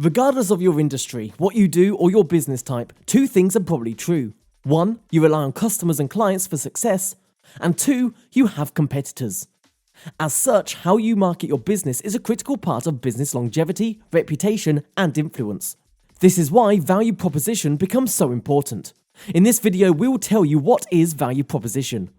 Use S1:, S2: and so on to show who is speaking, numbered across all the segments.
S1: Regardless of your industry, what you do, or your business type, two things are probably true. 1. You rely on customers and clients for success. And 2. You have competitors. As such, how you market your business is a critical part of business longevity, reputation, and influence. This is why value proposition becomes so important. In this video, we will tell you what is value proposition.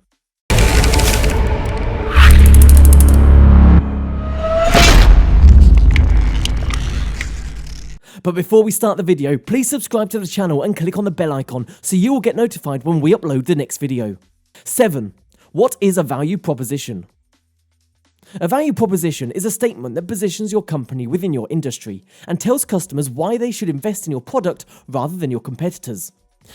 S1: But before we start the video, please subscribe to the channel and click on the bell icon so you will get notified when we upload the next video. 7. What is a value proposition? A value proposition is a statement that positions your company within your industry and tells customers why they should invest in your product rather than your competitors.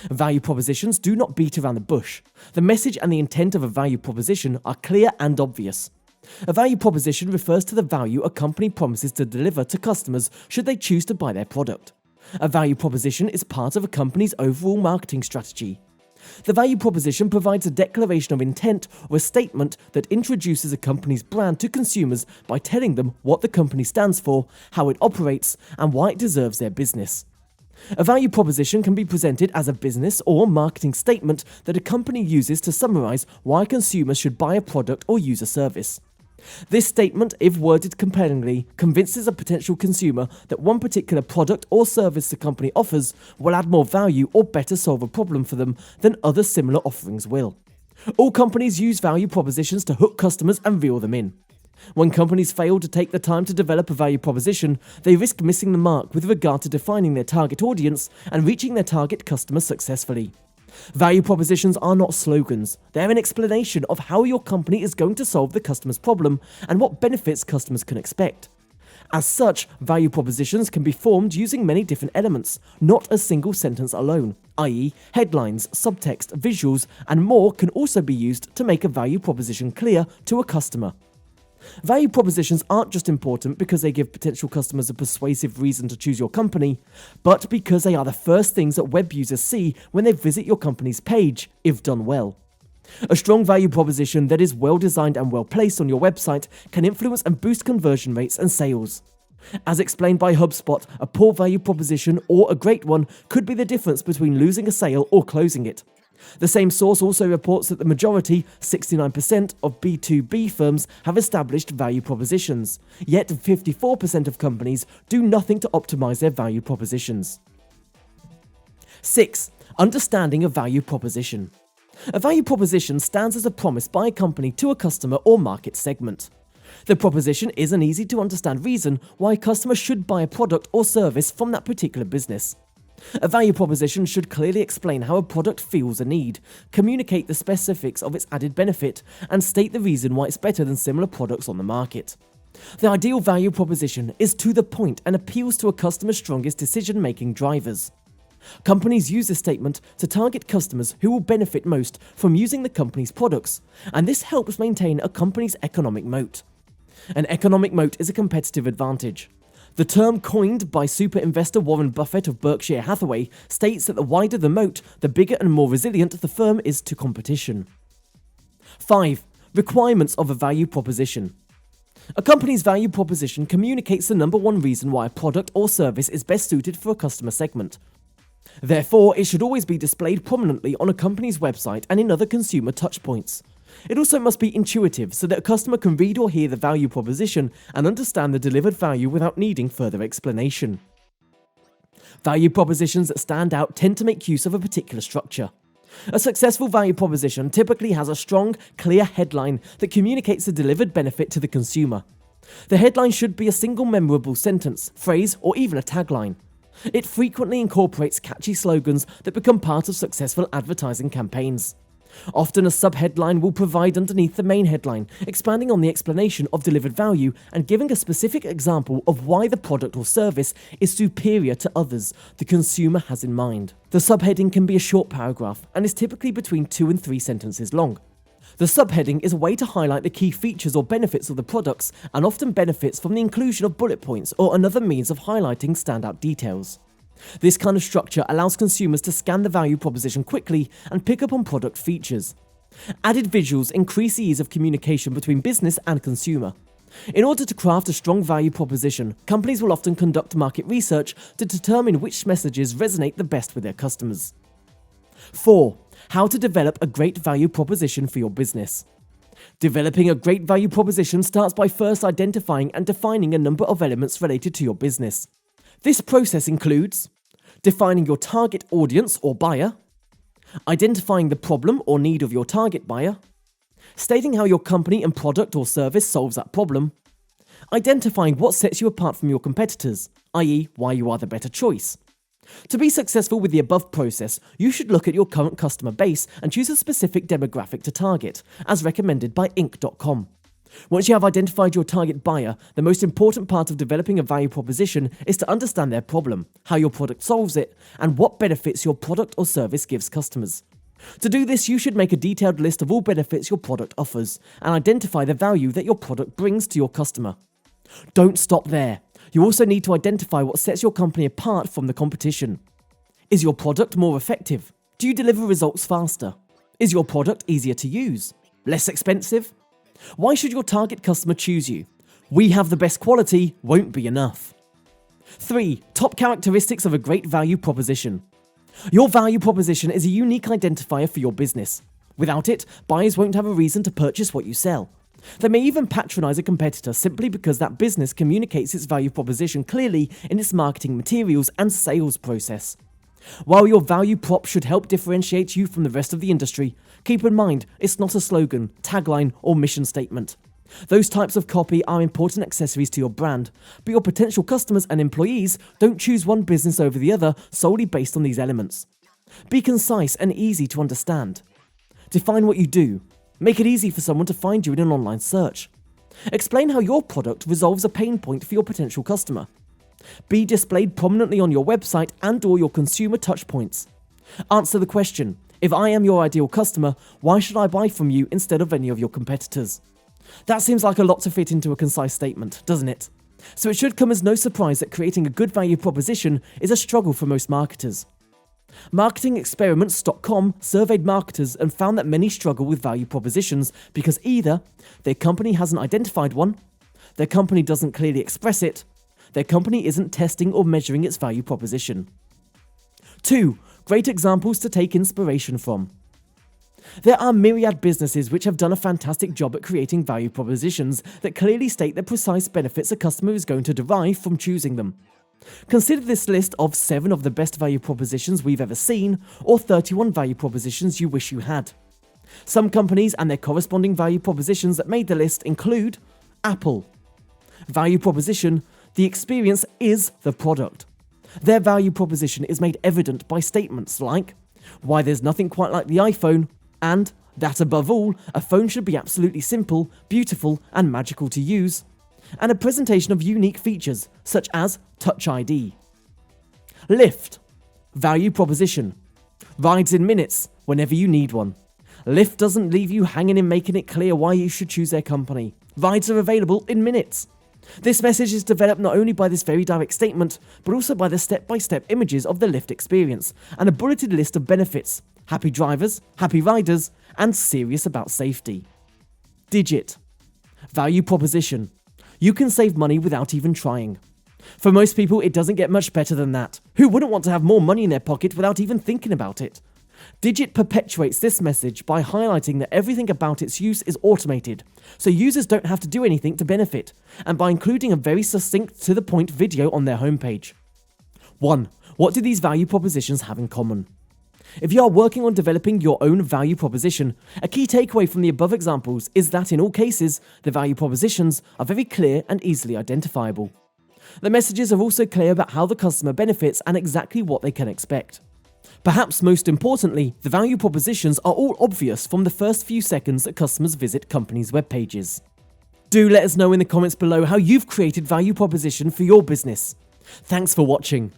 S1: Value propositions do not beat around the bush. The message and the intent of a value proposition are clear and obvious. A value proposition refers to the value a company promises to deliver to customers should they choose to buy their product. A value proposition is part of a company's overall marketing strategy. The value proposition provides a declaration of intent or a statement that introduces a company's brand to consumers by telling them what the company stands for, how it operates, and why it deserves their business. A value proposition can be presented as a business or marketing statement that a company uses to summarize why consumers should buy a product or use a service. This statement, if worded compellingly, convinces a potential consumer that one particular product or service the company offers will add more value or better solve a problem for them than other similar offerings will. All companies use value propositions to hook customers and reel them in. When companies fail to take the time to develop a value proposition, they risk missing the mark with regard to defining their target audience and reaching their target customers successfully. Value propositions are not slogans. They're an explanation of how your company is going to solve the customer's problem and what benefits customers can expect. As such, value propositions can be formed using many different elements, not a single sentence alone, i.e., headlines, subtext, visuals, and more can also be used to make a value proposition clear to a customer. Value propositions aren't just important because they give potential customers a persuasive reason to choose your company, but because they are the first things that web users see when they visit your company's page, if done well. A strong value proposition that is well designed and well placed on your website can influence and boost conversion rates and sales. As explained by HubSpot, a poor value proposition or a great one could be the difference between losing a sale or closing it. The same source also reports that the majority, 69% of B2B firms have established value propositions, yet 54% of companies do nothing to optimize their value propositions. 6. Understanding a value proposition. A value proposition stands as a promise by a company to a customer or market segment. The proposition is an easy to understand reason why a customer should buy a product or service from that particular business. A value proposition should clearly explain how a product feels a need, communicate the specifics of its added benefit, and state the reason why it's better than similar products on the market. The ideal value proposition is to the point and appeals to a customer's strongest decision-making drivers. Companies use this statement to target customers who will benefit most from using the company's products, and this helps maintain a company's economic moat. An economic moat is a competitive advantage. The term coined by super investor Warren Buffett of Berkshire Hathaway states that the wider the moat, the bigger and more resilient the firm is to competition. 5. Requirements of a value proposition. A company's value proposition communicates the number one reason why a product or service is best suited for a customer segment. Therefore, it should always be displayed prominently on a company's website and in other consumer touchpoints. It also must be intuitive so that a customer can read or hear the value proposition and understand the delivered value without needing further explanation. Value propositions that stand out tend to make use of a particular structure. A successful value proposition typically has a strong, clear headline that communicates the delivered benefit to the consumer. The headline should be a single memorable sentence, phrase, or even a tagline. It frequently incorporates catchy slogans that become part of successful advertising campaigns. Often a subheadline will provide underneath the main headline, expanding on the explanation of delivered value and giving a specific example of why the product or service is superior to others the consumer has in mind. The subheading can be a short paragraph and is typically between 2 and 3 sentences long. The subheading is a way to highlight the key features or benefits of the products and often benefits from the inclusion of bullet points or another means of highlighting standout details. This kind of structure allows consumers to scan the value proposition quickly and pick up on product features. Added visuals increase the ease of communication between business and consumer. In order to craft a strong value proposition, companies will often conduct market research to determine which messages resonate the best with their customers. 4. How to develop a great value proposition for your business. Developing a great value proposition starts by first identifying and defining a number of elements related to your business. This process includes defining your target audience or buyer, identifying the problem or need of your target buyer, stating how your company and product or service solves that problem, identifying what sets you apart from your competitors, i.e., why you are the better choice. To be successful with the above process, you should look at your current customer base and choose a specific demographic to target, as recommended by Inc.com. Once you have identified your target buyer, the most important part of developing a value proposition is to understand their problem, how your product solves it, and what benefits your product or service gives customers. To do this, you should make a detailed list of all benefits your product offers and identify the value that your product brings to your customer. Don't stop there. You also need to identify what sets your company apart from the competition. Is your product more effective? Do you deliver results faster? Is your product easier to use? Less expensive? Why should your target customer choose you? We have the best quality won't be enough. 3. Top characteristics of a great value proposition. Your value proposition is a unique identifier for your business. Without it, buyers won't have a reason to purchase what you sell. They may even patronize a competitor simply because that business communicates its value proposition clearly in its marketing materials and sales process. While your value prop should help differentiate you from the rest of the industry, keep in mind it's not a slogan, tagline, or mission statement. Those types of copy are important accessories to your brand, but your potential customers and employees don't choose one business over the other solely based on these elements. Be concise and easy to understand. Define what you do. Make it easy for someone to find you in an online search. Explain how your product resolves a pain point for your potential customer. Be displayed prominently on your website and/or your consumer touchpoints. Answer the question, if I am your ideal customer, why should I buy from you instead of any of your competitors? That seems like a lot to fit into a concise statement, doesn't it? So it should come as no surprise that creating a good value proposition is a struggle for most marketers. MarketingExperiments.com surveyed marketers and found that many struggle with value propositions because either their company hasn't identified one, their company doesn't clearly express it, their company isn't testing or measuring its value proposition. 2. Great examples to take inspiration from. There are myriad businesses which have done a fantastic job at creating value propositions that clearly state the precise benefits a customer is going to derive from choosing them. Consider this list of 7 of the best value propositions we've ever seen, or 31 value propositions you wish you had. Some companies and their corresponding value propositions that made the list include Apple. Value proposition: the experience is the product. Their value proposition is made evident by statements like why there's nothing quite like the iPhone, and that above all, a phone should be absolutely simple, beautiful, and magical to use, and a presentation of unique features such as Touch ID. Lyft. Value proposition: rides in minutes whenever you need one. Lyft doesn't leave you hanging in making it clear why you should choose their company. Rides are available in minutes. This message is developed not only by this very direct statement, but also by the step-by-step images of the Lyft experience and a bulleted list of benefits: happy drivers, happy riders, and serious about safety. Digit. Value proposition: you can save money without even trying. For most people, it doesn't get much better than that. Who wouldn't want to have more money in their pocket without even thinking about it? Digit perpetuates this message by highlighting that everything about its use is automated, so users don't have to do anything to benefit, and by including a very succinct to-the-point video on their homepage. 1. What do these value propositions have in common? If you are working on developing your own value proposition, a key takeaway from the above examples is that in all cases, the value propositions are very clear and easily identifiable. The messages are also clear about how the customer benefits and exactly what they can expect. Perhaps most importantly, the value propositions are all obvious from the first few seconds that customers visit companies' web pages. Do let us know in the comments below how you've created value proposition for your business. Thanks for watching.